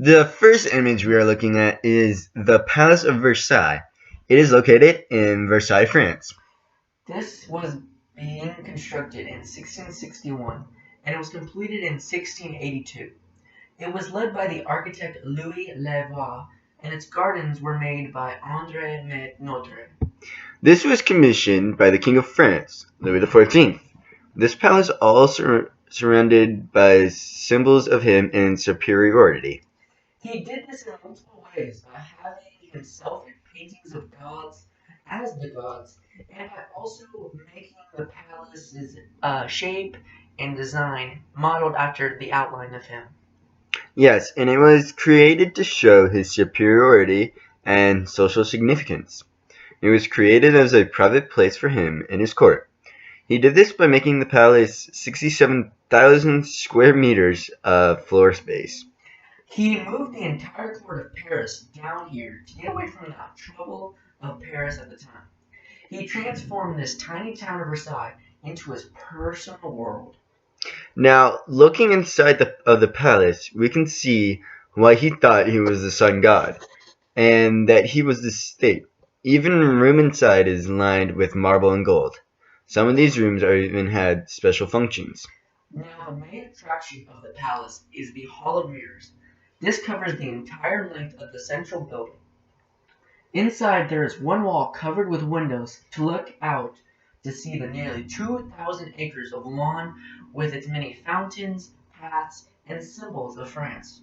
The first image we are looking at is the Palace of Versailles. It is located in Versailles, France. This was being constructed in 1661 and it was completed in 1682. It was led by the architect Louis Leval and its gardens were made by André Notre. This was commissioned by the King of France, Louis XIV. This palace also surrounded by symbols of him in superiority. He did this in multiple ways by having himself in paintings of gods as the gods, and by also making the palace's shape and design modeled after the outline of him. Yes, and it was created to show his superiority and social significance. It was created as a private place for him and his court. He did this by making the palace 67,000 square meters of floor space. He moved the entire court of Paris down here to get away from the trouble of Paris at the time. He transformed this tiny town of Versailles into his personal world. Now, looking inside of the palace, we can see why he thought he was the sun god, and that he was the state. Even the room inside is lined with marble and gold. Some of these rooms are even had special functions. Now, the main attraction of the palace is the Hall of Mirrors. This covers the entire length of the central building. Inside, there is one wall covered with windows to look out to see the nearly 2,000 acres of lawn with its many fountains, paths, and symbols of France.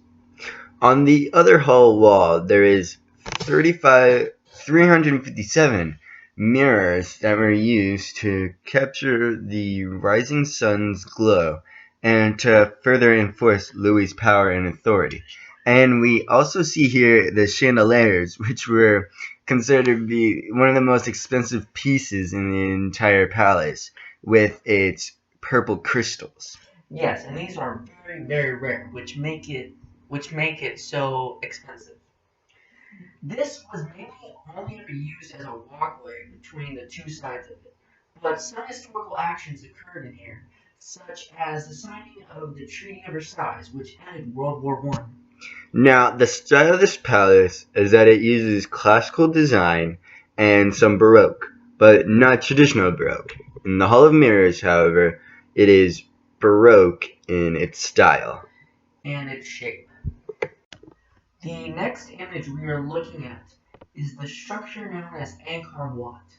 On the other hall wall, there is 357 mirrors that were used to capture the rising sun's glow and to further enforce Louis's power and authority. And we also see here the chandeliers, which were considered to be one of the most expensive pieces in the entire palace, with its purple crystals. Yes, and these are very, very rare, which make it so expensive. This was mainly only ever used as a walkway between the two sides of it, but some historical actions occurred in here, such as the signing of the Treaty of Versailles, which ended World War One. Now, the style of this palace is that it uses classical design and some Baroque, but not traditional Baroque. In the Hall of Mirrors, however, it is Baroque in its style. And its shape. The next image we are looking at is the structure known as Angkor Wat.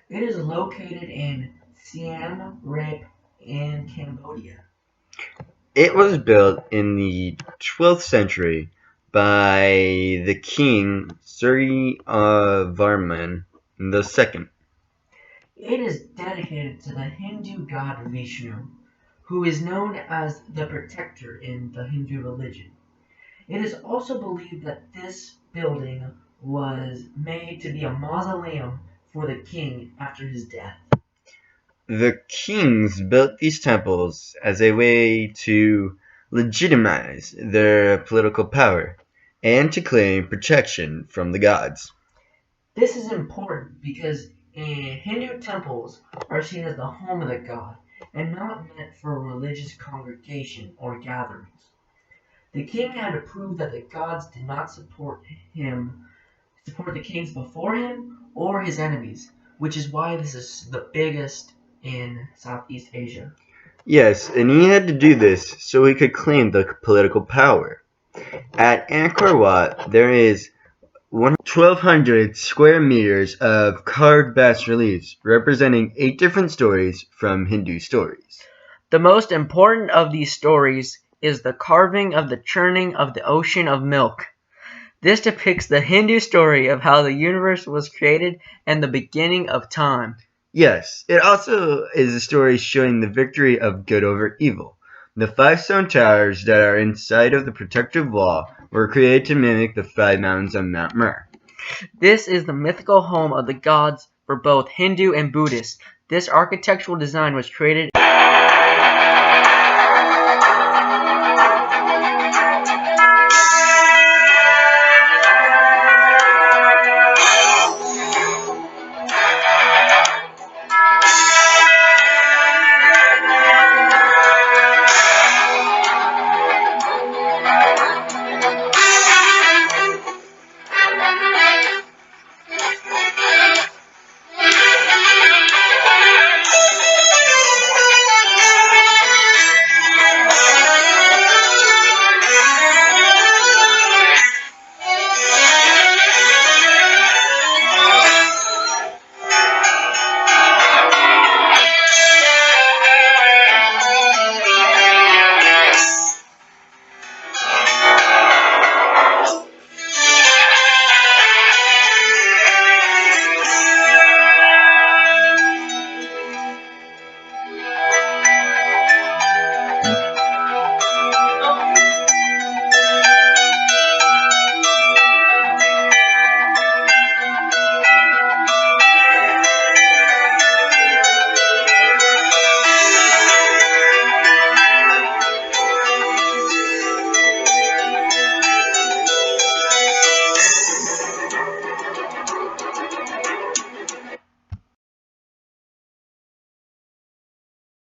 It is located in Siem Reap in Cambodia. It was built in the 12th century by the king Suryavarman II. It is dedicated to the Hindu god Vishnu, who is known as the protector in the Hindu religion. It is also believed that this building was made to be a mausoleum for the king after his death. The kings built these temples as a way to legitimize their political power and to claim protection from the gods. This is important because Hindu temples are seen as the home of the god and not meant for religious congregation or gatherings. The king had to prove that the gods did not support the kings before him or his enemies, which is why this is the biggest in Southeast Asia. Yes, and he had to do this so he could claim the political power. At Angkor Wat, there is 1,200 square meters of carved bas reliefs representing 8 different stories from Hindu stories. The most important of these stories is the carving of the churning of the ocean of milk. This depicts the Hindu story of how the universe was created and the beginning of time. Yes, it also is a story showing the victory of good over evil. The 5 stone towers that are inside of the protective wall were created to mimic the 5 mountains of Mount Mer. This is the mythical home of the gods for both Hindu and Buddhist. This architectural design was created